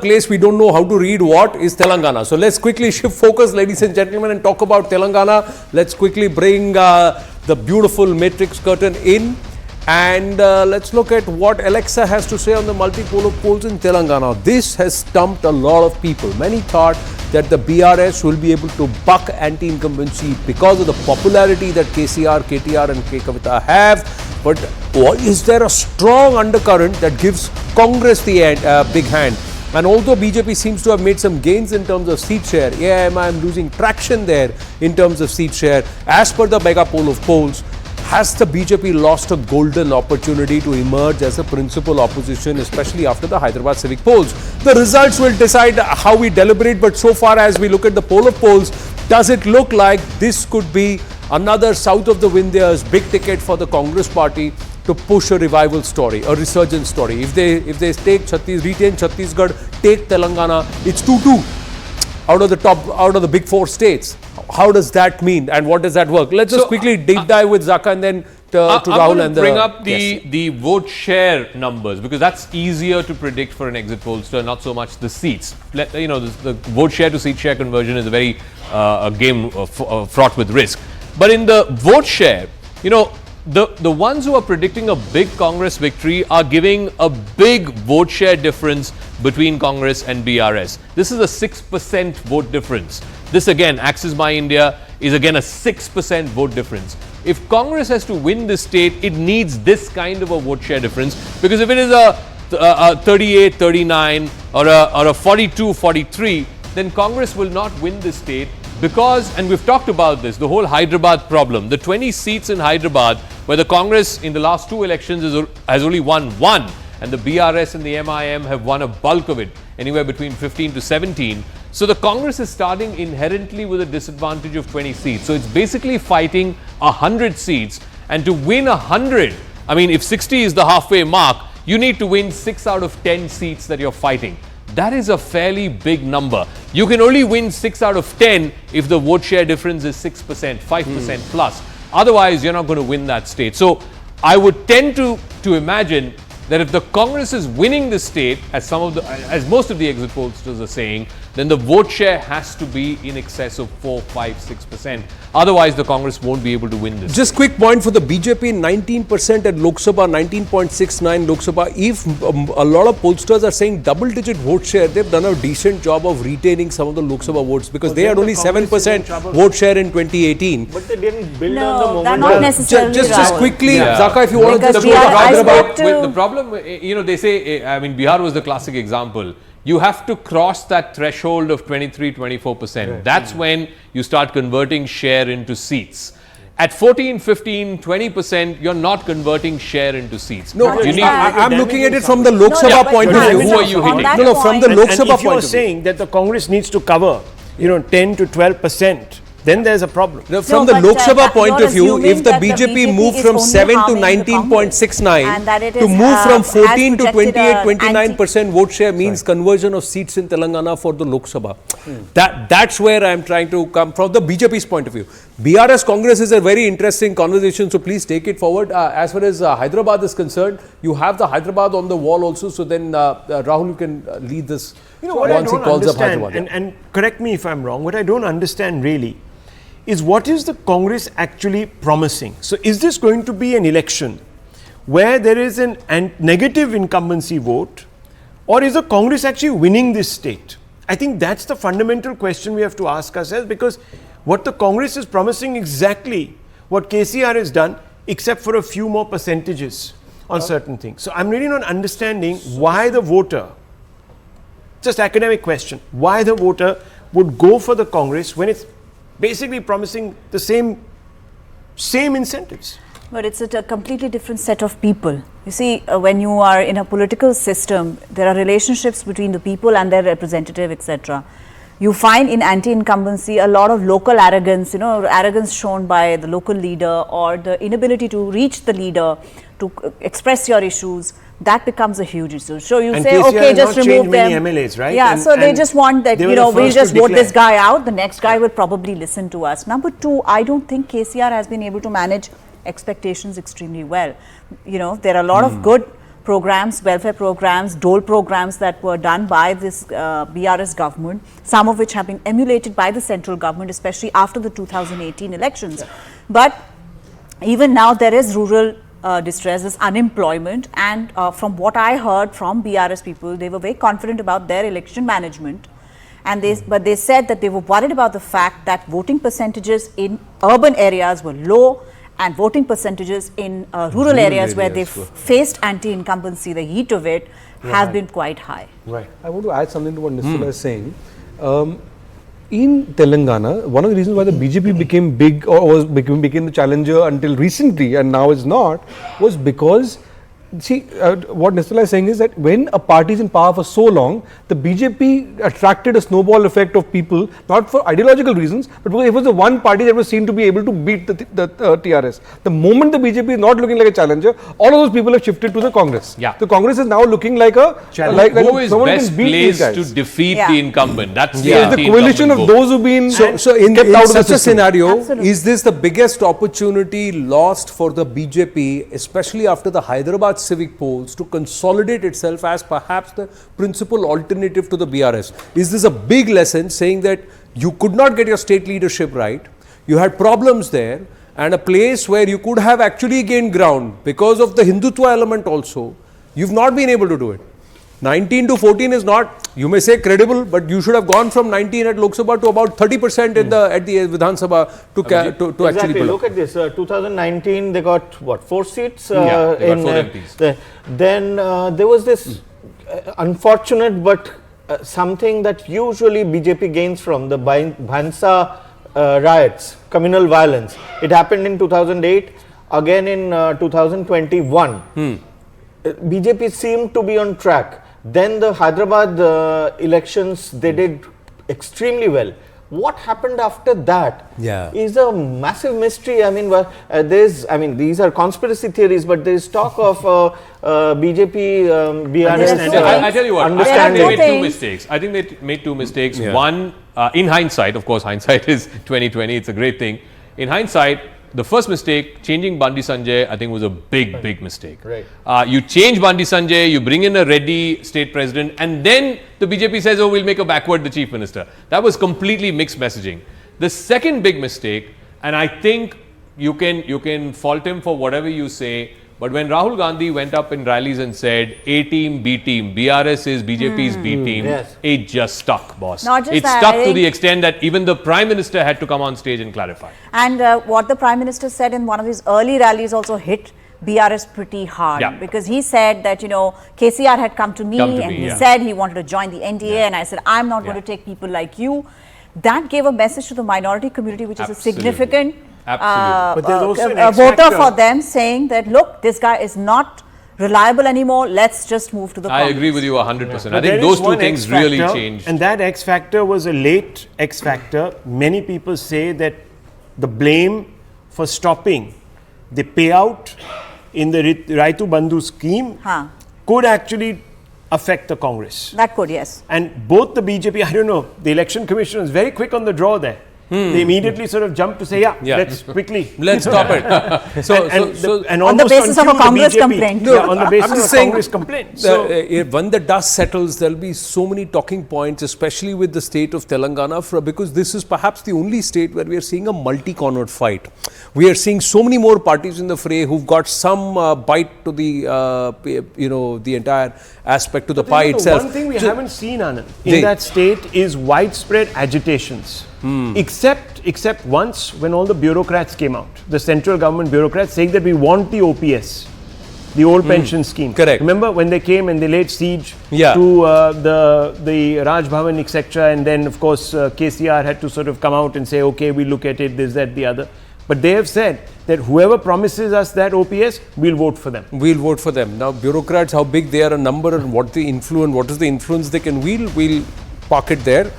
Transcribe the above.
place we don't know how to read what is Telangana. So let's quickly shift focus, ladies and gentlemen, and talk about Telangana. Let's quickly bring the beautiful matrix curtain in, and let's look at what Alexa has to say on the multipolar polls in Telangana. This has stumped a lot of people. Many thought that the BRS will be able to buck anti-incumbency because of the popularity that KCR, KTR and K Kavita have. But is there a strong undercurrent that gives Congress the big hand? And although BJP seems to have made some gains in terms of seat share, AIMIM losing traction there in terms of seat share. As per the mega poll of polls, has the BJP lost a golden opportunity to emerge as a principal opposition, especially after the Hyderabad civic polls? The results will decide how we deliberate, but so far as we look at the poll of polls, does it look like this could be another south of the Vindhyas big ticket for the Congress party to push a revival story, a resurgence story? If they retain Chhattisgarh, take Telangana, it's 2-2 out of the big four states. How does that mean, and what does that work? Let's just quickly deep dive with Zaka and then to Rahul and bring up the vote share numbers, because that's easier to predict for an exit pollster, not so much the seats. The vote share to seat share conversion is a very a game fraught with risk. But in the vote share, the ones who are predicting a big Congress victory are giving a big vote share difference between Congress and BRS. This is a 6% vote difference. This again, Axis My India, is again a 6% vote difference. If Congress has to win this state, it needs this kind of a vote share difference, because if it is a 38-39 or a 42-43, then Congress will not win this state. Because, and we've talked about this, the whole Hyderabad problem, the 20 seats in Hyderabad, where the Congress in the last two elections has only won one, and the BRS and the MIM have won a bulk of it, anywhere between 15 to 17. So the Congress is starting inherently with a disadvantage of 20 seats. So it's basically fighting 100 seats, and to win 100, I mean, if 60 is the halfway mark, you need to win 6 out of 10 seats that you're fighting. That is a fairly big number. You can only win 6 out of 10 if the vote share difference is 6%, 5% plus. Otherwise, you're not going to win that state. So I would tend to imagine that if the Congress is winning the state, as most of the exit pollsters are saying, then the vote share has to be in excess of 4, 5, 6%. Otherwise, the Congress won't be able to win this. Just quick point for the BJP, 19% at Lok Sabha, 19.69 Lok Sabha. If a lot of pollsters are saying double-digit vote share, they've done a decent job of retaining some of the Lok Sabha votes, because they had only 7% vote share in 202018. But they didn't build on the momentum. Not necessarily. Just quickly, Zaka, if you want to just go to Hyderabad. The problem, they say, Bihar was the classic example. You have to cross that threshold of 23-24%. Right. That's when you start converting share into seats. At 14, 15, 20%, you're not converting share into seats. No, I'm looking at it from the Lok Sabha point of view. Who are you hitting? No, from the Lok Sabha point of view. If you're saying that the Congress needs to cover, 10 to 12%, then there's a problem. From the Lok Sabha point of view, if the BJP moved from 7 to 19.69 to move from 14 to 28-29% vote share means conversion of seats in Telangana for the Lok Sabha. That's where I'm trying to come from the BJP's point of view. BRS Congress is a very interesting conversation, so please take it forward. As far as Hyderabad is concerned, you have the Hyderabad on the wall also, so then Rahul, you can lead this once he calls up Hyderabad. And correct me if I'm wrong, what I don't understand really is what is the Congress actually promising? So is this going to be an election where there is a negative incumbency vote, or is the Congress actually winning this state? I think that's the fundamental question we have to ask ourselves, because what the Congress is promising exactly what KCR has done, except for a few more percentages on certain things. So I'm really not understanding why the voter, just academic question, why the voter would go for the Congress when it's basically promising the same incentives. But it's a completely different set of people. You see, when you are in a political system, there are relationships between the people and their representative, etc. You find in anti-incumbency a lot of local arrogance, arrogance shown by the local leader, or the inability to reach the leader to express your issues. That becomes a huge issue. So you say, okay, just remove them. MLAs, right? Yeah, so they just want that, we'll just vote this guy out. The next guy will probably listen to us. Number two, I don't think KCR has been able to manage expectations extremely well. There are a lot of good programs, welfare programs, dole programs that were done by this BRS government, some of which have been emulated by the central government, especially after the 2018 elections. But even now there is rural distress, there's unemployment, and from what I heard from BRS people, they were very confident about their election management. And but they said that they were worried about the fact that voting percentages in urban areas were low and voting percentages in rural areas where they faced anti-incumbency, the heat of it, have been quite high. Right. I want to add something to what Nistula is saying. In Telangana, one of the reasons why the BJP became big or became the challenger until recently and now is not, was because see, what Nistula is saying is that when a party is in power for so long, the BJP attracted a snowball effect of people, not for ideological reasons, but because it was the one party that was seen to be able to beat the TRS. The moment the BJP is not looking like a challenger, all of those people have shifted to the Congress. Yeah. The Congress is now looking like a challenger. Who is best placed to defeat the incumbent? That's the coalition of those who've been so in kept out of such the a scenario, Absolutely. is this the biggest opportunity lost for the BJP, especially after the Hyderabad civic polls, to consolidate itself as perhaps the principal alternative to the BRS? Is this a big lesson saying that you could not get your state leadership right, you had problems there, and a place where you could have actually gained ground because of the Hindutva element also, you've not been able to do it? 19 to 14 is not, you may say, credible, but you should have gone from 19 at Lok Sabha to about 30% at the Vidhan Sabha to actually pull look at this. 2019, they got what, 4 seats? They got 4 MPs. Then there was this unfortunate but something that usually BJP gains from the Bhansa riots, communal violence. It happened in 2008, again in 2021. BJP seemed to be on track. Then the Hyderabad elections, they did extremely well. What happened after that is a massive mystery. I mean, these are conspiracy theories, but there is talk of BJP, BRS. I tell you what, I think they made 2 mistakes. I think they made 2 mistakes. One, in hindsight, of course, hindsight is 2020. It's a great thing. In hindsight, the first mistake, changing Bandi Sanjay, I think was a big mistake. Right. You change Bandi Sanjay, you bring in a Reddy state president, and then the BJP says, oh, we'll make a backward the chief minister. That was completely mixed messaging. The second big mistake, and I think you can fault him for whatever you say, but when Rahul Gandhi went up in rallies and said, A team, B team, BRS is BJP's B team, it just stuck, boss. Not just it that, stuck to the extent that even the Prime Minister had to come on stage and clarify. And what the Prime Minister said in one of his early rallies also hit BRS pretty hard, because he said that, KCR had come to me and he said he wanted to join the NDA, and I said, I'm not going to take people like you. That gave a message to the minority community, which is a significant But there's also a voter for them, saying that, look, this guy is not reliable anymore, let's just move to the Congress. I agree with you 100%. I think those 2 things really changed. And that X factor was a late X factor. Many people say that the blame for stopping the payout in the Raitu Bandhu scheme could actually affect the Congress. That could, yes. And both the BJP, I don't know, the election commission was very quick on the draw there. They immediately sort of jumped to say, let's quickly. Let's stop it. And on the basis of a Congress BJP, complaint. on the basis of a Congress complaint. So, when the dust settles, there'll be so many talking points, especially with the state of Telangana, because this is perhaps the only state where we are seeing a multi-cornered fight. We are seeing so many more parties in the fray who've got some bite to the the entire aspect to the pie itself. One thing we haven't seen, Anand, in that state is widespread agitations. Except once when all the bureaucrats came out, the central government bureaucrats saying that we want the OPS, the old pension scheme. Correct. Remember when they came and they laid siege to the Raj Bhavan, etc. And then of course KCR had to sort of come out and say, okay, we look at it, this, that, the other. But they have said that whoever promises us that OPS, we'll vote for them. We'll vote for them. Now bureaucrats, how big they are, a number, and what is the influence they can wield, we'll park it there.